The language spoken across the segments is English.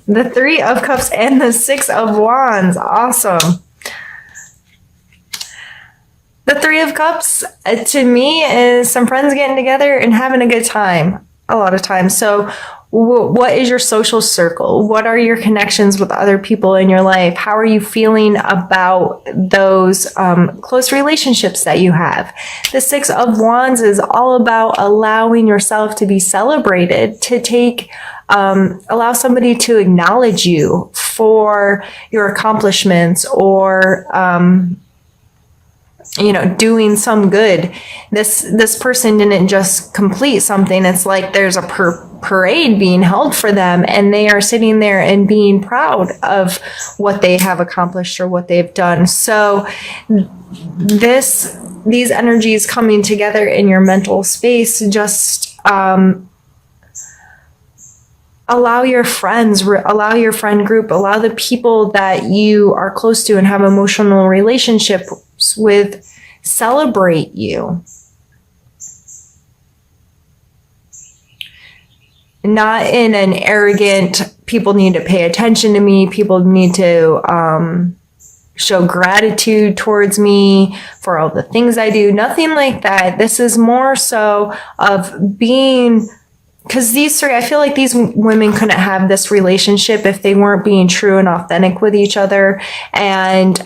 The Three of Cups and the Six of Wands. Awesome. The Three of Cups, to me, is some friends getting together and having a good time a lot of times. So what is your social circle? What are your connections with other people in your life? How are you feeling about those close relationships that you have? The Six of Wands is all about allowing yourself to be celebrated, to take allow somebody to acknowledge you for your accomplishments or doing some good. This person didn't just complete something. It's like there's a parade being held for them, and they are sitting there and being proud of what they have accomplished or what they've done. So these energies coming together in your mental space, just allow your friends, allow your friend group, allow the people that you are close to and have emotional relationships with celebrate you. Not in an arrogant, people need to pay attention to me, people need to show gratitude towards me for all the things I do. Nothing like that. This is more so of being, because these three, I feel like these women couldn't have this relationship if they weren't being true and authentic with each other and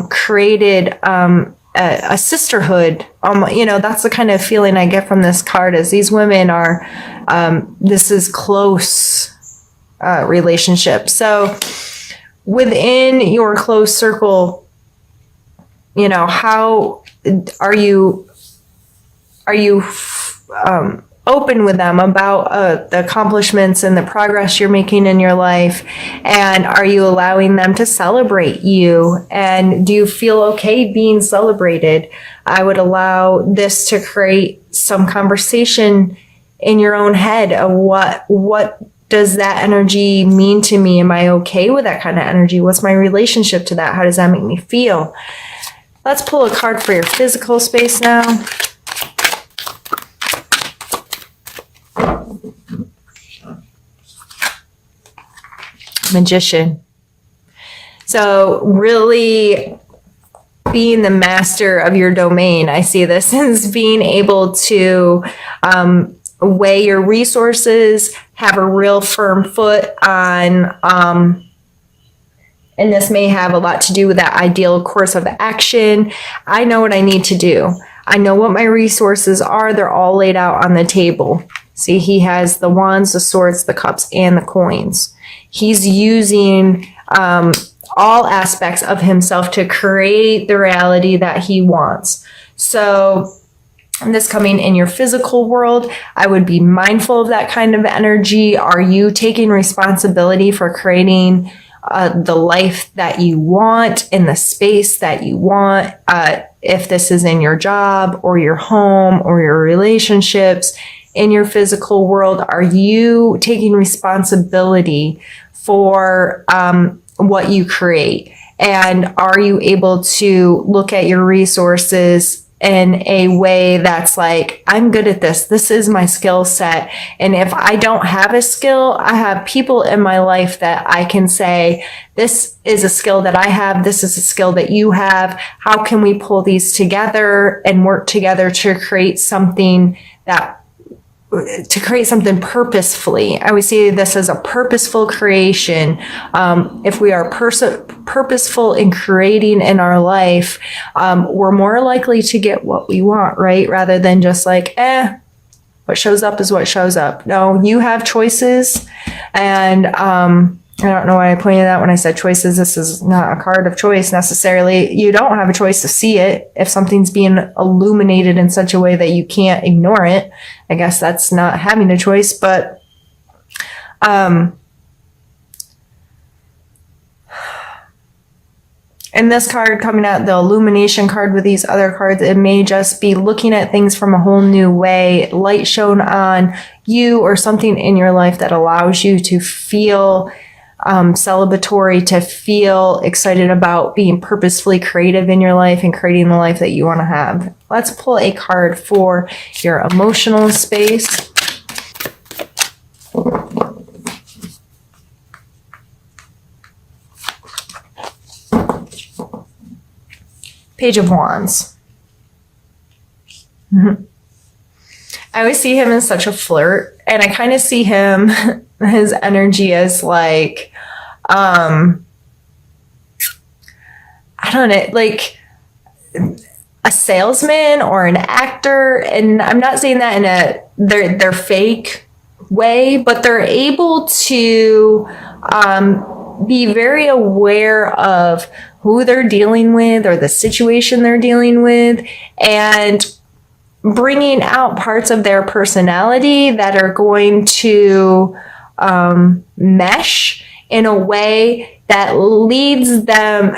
created a sisterhood. That's the kind of feeling I get from this card, is these women are, this is close relationship. So within your close circle, how are you open with them about the accomplishments and the progress you're making in your life? And are you allowing them to celebrate you? And do you feel okay being celebrated? I would allow this to create some conversation in your own head of what does that energy mean to me? Am I okay with that kind of energy? What's my relationship to that? How does that make me feel? Let's pull a card for your physical space now. Magician. So really being the master of your domain. I see this as being able to weigh your resources, have a real firm foot on, and this may have a lot to do with that ideal course of action. I know what I need to do. I know what my resources are. They're all laid out on the table. See, he has the wands, the swords, the cups, and the coins. He's using all aspects of himself to create the reality that he wants. So this coming in your physical world, I would be mindful of that kind of energy. Are you taking responsibility for creating the life that you want in the space that you want? If this is in your job or your home or your relationships, in your physical world, are you taking responsibility for what you create? And are you able to look at your resources in a way that's like, I'm good at this. This is my skill set. And if I don't have a skill, I have people in my life that I can say, this is a skill that I have. This is a skill that you have. How can we pull these together and work together to create something purposefully? I would see this as a purposeful creation. If we are purposeful in creating in our life, we're more likely to get what we want, right? Rather than just like, what shows up is what shows up. No, you have choices. And I don't know why I pointed out when I said choices. This is not a card of choice necessarily. You don't have a choice to see it. If something's being illuminated in such a way that you can't ignore it, I guess that's not having a choice. But in this card coming out, the illumination card with these other cards, it may just be looking at things from a whole new way, light shown on you or something in your life that allows you to feel celebratory, to feel excited about being purposefully creative in your life and creating the life that you want to have. Let's pull a card for your emotional space. Page of Wands. I always see him as such a flirt, and I kind of see him, his energy as like, I don't know, like a salesman or an actor. And I'm not saying that in a they're fake way, but they're able to be very aware of who they're dealing with or the situation they're dealing with, and bringing out parts of their personality that are going to mesh in a way that leads them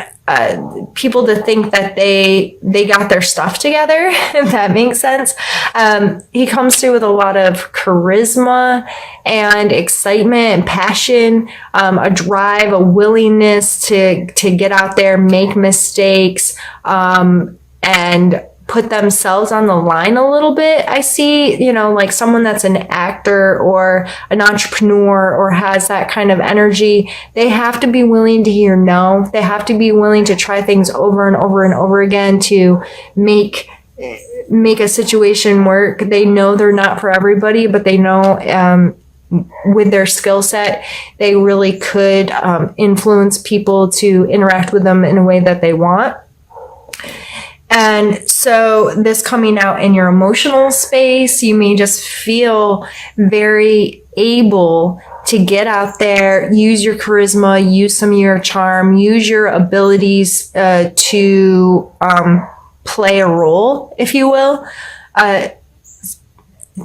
people to think that they got their stuff together, if that makes sense. He comes through with a lot of charisma and excitement and passion, a drive, a willingness to get out there, make mistakes, and put themselves on the line a little bit. I see, like someone that's an actor or an entrepreneur or has that kind of energy. They have to be willing to hear no. They have to be willing to try things over and over and over again to make a situation work. They know they're not for everybody, but they know with their skill set, they really could influence people to interact with them in a way that they want. And so this coming out in your emotional space, you may just feel very able to get out there, use your charisma, use some of your charm, use your abilities to play a role, if you will,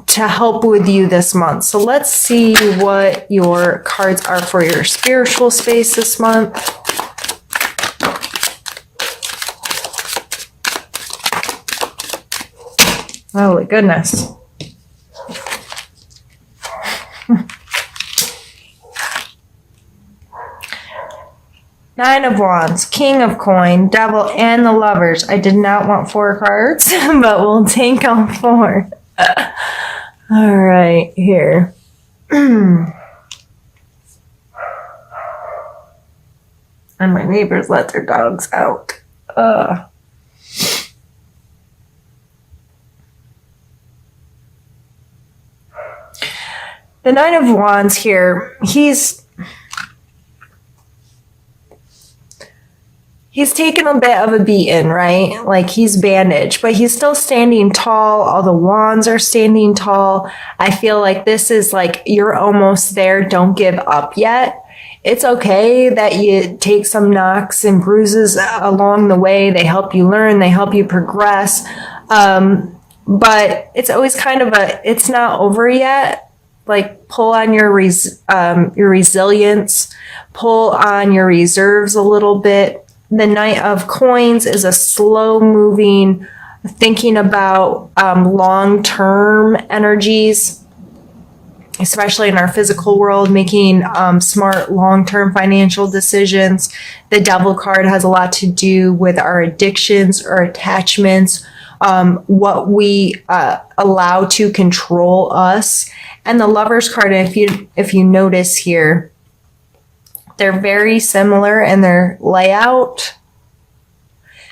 to help with you this month. So let's see what your cards are for your spiritual space this month. Holy goodness. Nine of Wands, King of Coin, Devil, and the Lovers. I did not want 4 cards, but we'll take all 4. All right, here. And my neighbors let their dogs out. The Nine of Wands here, he's taken a bit of a beating, right? Like he's bandaged, but he's still standing tall. All the wands are standing tall. I feel like this is like, you're almost there. Don't give up yet. It's okay that you take some knocks and bruises along the way. They help you learn. They help you progress. But it's always kind of it's not over yet. Like pull on your resilience, pull on your reserves a little bit. The Knight of Coins is a slow moving, thinking about long-term energies, especially in our physical world, making smart long-term financial decisions. The Devil card has a lot to do with our addictions or attachments, what we allow to control us. And the Lovers card, if you notice here, they're very similar in their layout.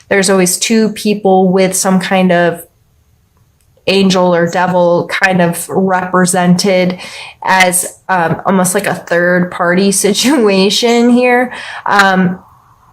There's always 2 people with some kind of angel or devil kind of represented as almost like a third party situation here.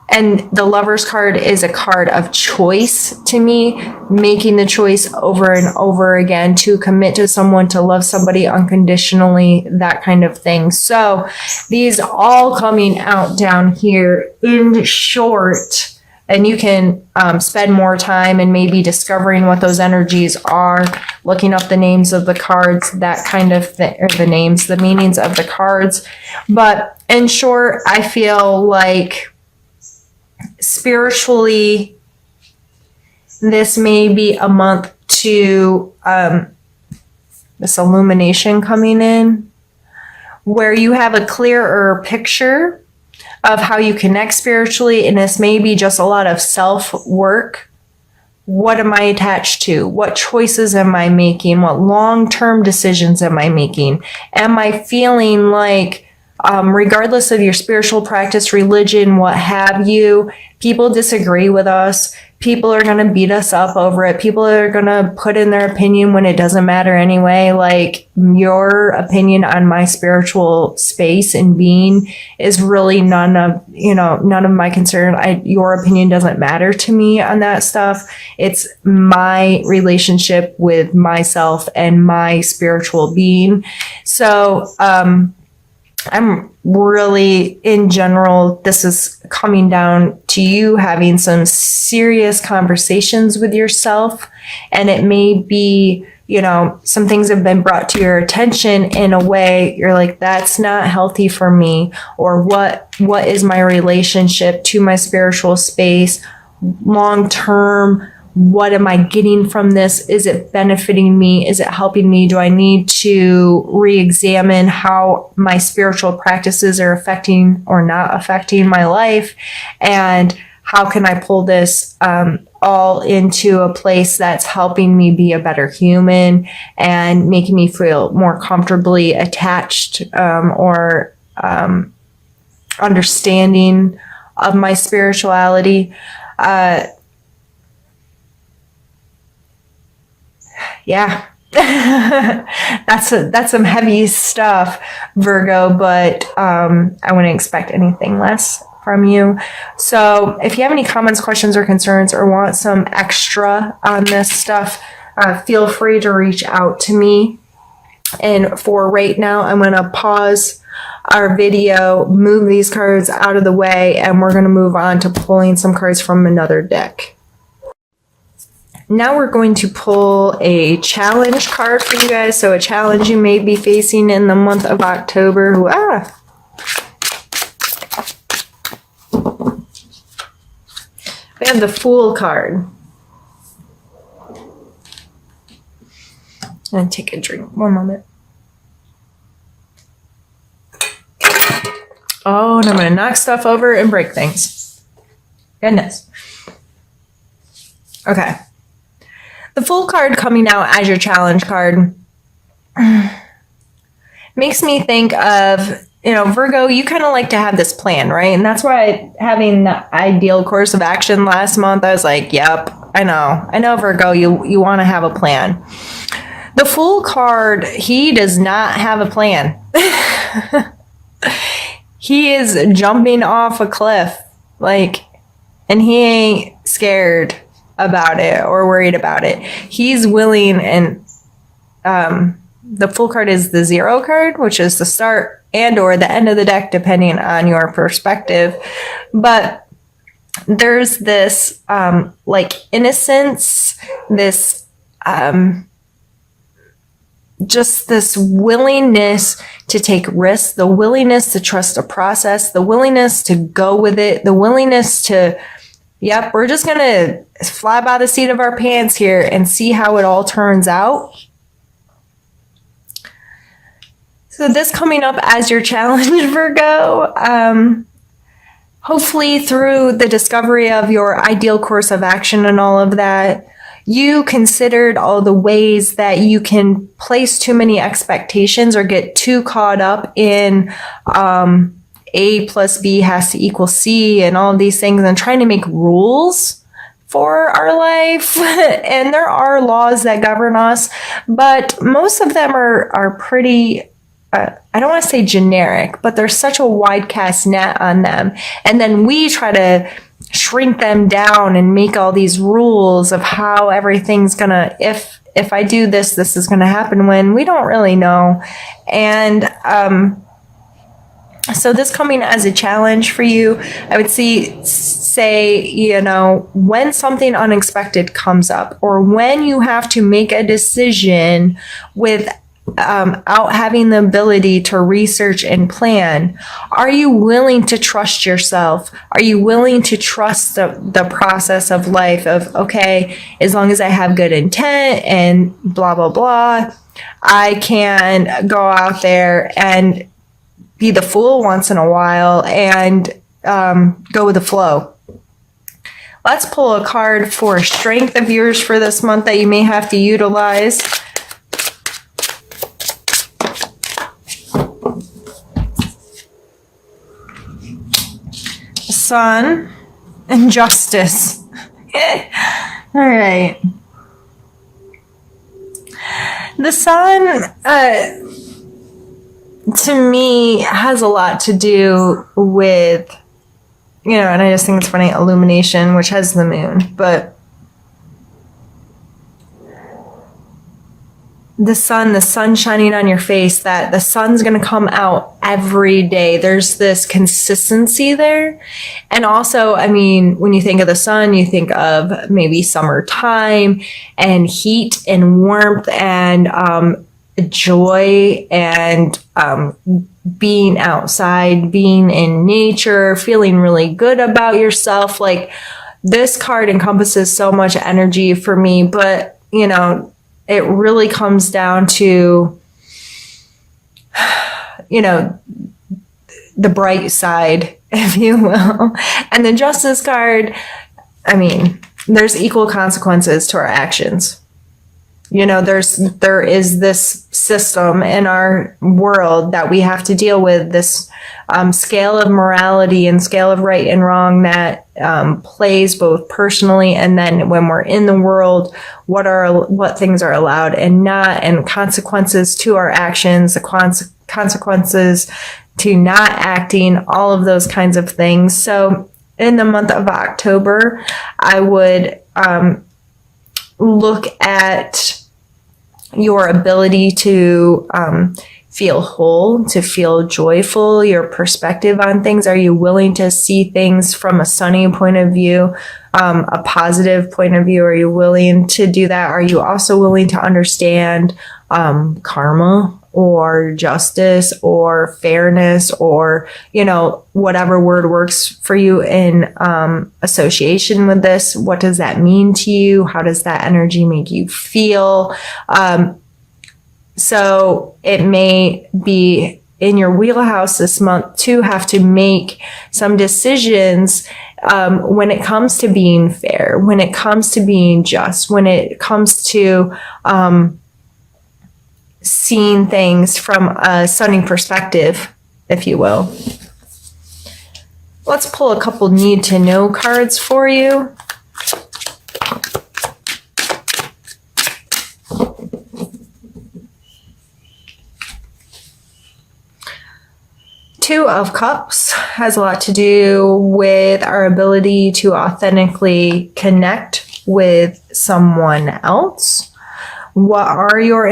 And the Lovers card is a card of choice to me, making the choice over and over again to commit to someone, to love somebody unconditionally, that kind of thing. So these all coming out down here in short, and you can spend more time and maybe discovering what those energies are, looking up the names of the cards, that kind of thing, or the meanings of the cards. But in short, I feel like spiritually, this may be a month to this illumination coming in, where you have a clearer picture of how you connect spiritually, and this may be just a lot of self-work. What am I attached to? What choices am I making? What long-term decisions am I making? Am I feeling like, regardless of your spiritual practice, religion, what have you, people disagree with us. people are going to beat us up over it. People are going to put in their opinion when it doesn't matter anyway. Like, your opinion on my spiritual space and being is really none of my concern. Your opinion doesn't matter to me on that stuff. It's my relationship with myself and my spiritual being. So, I'm really, in general, this is coming down to you having some serious conversations with yourself. And it may be, some things have been brought to your attention in a way you're like, that's not healthy for me. Or what is my relationship to my spiritual space long term? What am I getting from this? Is it benefiting me? Is it helping me? Do I need to re-examine how my spiritual practices are affecting or not affecting my life? And how can I pull this all into a place that's helping me be a better human and making me feel more comfortably attached or understanding of my spirituality? Yeah, that's some heavy stuff, Virgo, but I wouldn't expect anything less from you. So if you have any comments, questions, or concerns, or want some extra on this stuff, feel free to reach out to me. And for right now, I'm going to pause our video, move these cards out of the way, and we're going to move on to pulling some cards from another deck. Now we're going to pull a challenge card for you guys. So a challenge you may be facing in the month of October. We have the Fool card. I'm going to take a drink. One moment. Oh, and I'm going to knock stuff over and break things. Goodness. Okay. The Fool card coming out as your challenge card makes me think of, Virgo, you kind of like to have this plan, right? And that's why having the ideal course of action last month, I was like, yep, I know, Virgo, you want to have a plan. The Fool card, he does not have a plan. He is jumping off a cliff, and he ain't scared about it or worried about it. He's willing, and the Fool card is the 0 card, which is the start and or the end of the deck, depending on your perspective. But there's this innocence, this just this willingness to take risks, the willingness to trust a process, the willingness to go with it, the willingness to, yep, we're just going to fly by the seat of our pants here and see how it all turns out. So this coming up as your challenge, Virgo, hopefully through the discovery of your ideal course of action and all of that, you considered all the ways that you can place too many expectations or get too caught up in A plus B has to equal C and all of these things and trying to make rules for our life. And there are laws that govern us, but most of them are pretty, I don't want to say generic, but there's such a wide cast net on them. And then we try to shrink them down and make all these rules of how everything's gonna, if I do this, this is gonna happen, when we don't really know. And so this coming as a challenge for you, I would say, when something unexpected comes up, or when you have to make a decision without having the ability to research and plan, are you willing to trust yourself? Are you willing to trust the process of life of, okay, as long as I have good intent and blah, blah, blah, I can go out there and be the fool once in a while and go with the flow. Let's pull a card for strength of yours for this month that you may have to utilize. Sun and Justice. All right. The sun, to me, has a lot to do with, and I just think it's funny, illumination, which has the moon, but the sun shining on your face, that the sun's going to come out every day. There's this consistency there. And also, I mean, when you think of the sun, you think of maybe summertime and heat and warmth and joy and being outside, being in nature, feeling really good about yourself. Like, this card encompasses so much energy for me, but, it really comes down to, the bright side, if you will. And the Justice card, I mean, there's equal consequences to our actions. There is this system in our world that we have to deal with, this scale of morality and scale of right and wrong that plays both personally and then when we're in the world, what things are allowed and not, and consequences to our actions, the consequences to not acting, all of those kinds of things. So in the month of October, I would look at your ability to feel whole, to feel joyful, your perspective on things. Are you willing to see things from a sunny point of view, a positive point of view? Are you willing to do that? Are you also willing to understand karma or justice or fairness or, whatever word works for you in association with this? What does that mean to you? How does that energy make you feel? So it may be in your wheelhouse this month to have to make some decisions when it comes to being fair, when it comes to being just, when it comes to seeing things from a sunny perspective, if you will. Let's pull a couple need to know cards for you. Two of Cups has a lot to do with our ability to authentically connect with someone else. What are your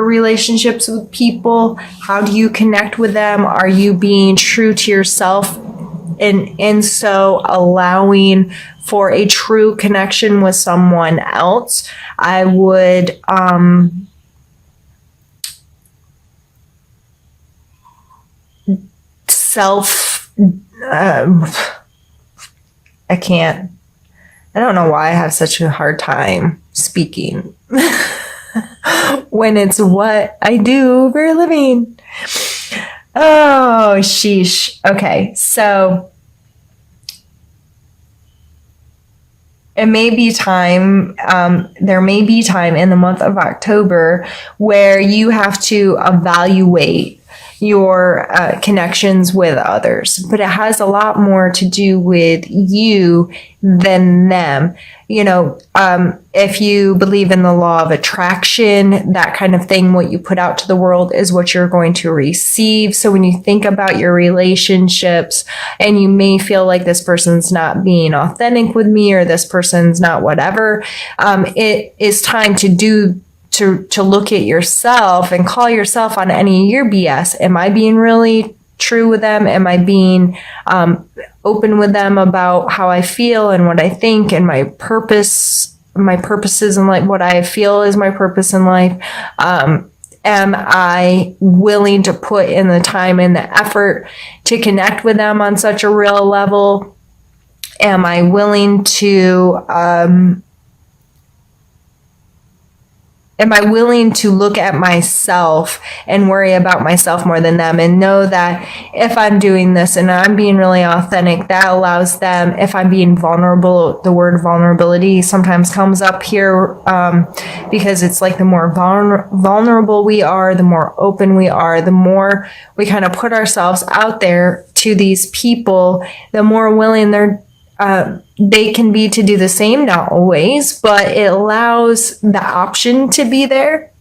relationships with people? How do you connect with them? Are you being true to yourself and so allowing for a true connection with someone else? I would I don't know why I have such a hard time speaking when it's what I do for a living. Oh, sheesh. Okay, so it may be time, there may be time in the month of October where you have to evaluate your connections with others, but it has a lot more to do with you than them. If you believe in the law of attraction, that kind of thing, what you put out to the world is what you're going to receive. So when you think about your relationships and you may feel like this person's not being authentic with me or this person's not whatever, it is time to look at yourself and call yourself on any of your BS. Am I being really true with them? Am I being open with them about how I feel and what I think and my purposes in life, what I feel is my purpose in life? Am I willing to put in the time and the effort to connect with them on such a real level? Am I willing to look at myself and worry about myself more than them and know that if I'm doing this and I'm being really authentic, that allows them, if I'm being vulnerable, the word vulnerability sometimes comes up here because it's like the more vulnerable we are, the more open we are, the more we kind of put ourselves out there to these people, the more willing They can be to do the same, not always, but it allows the option to be there.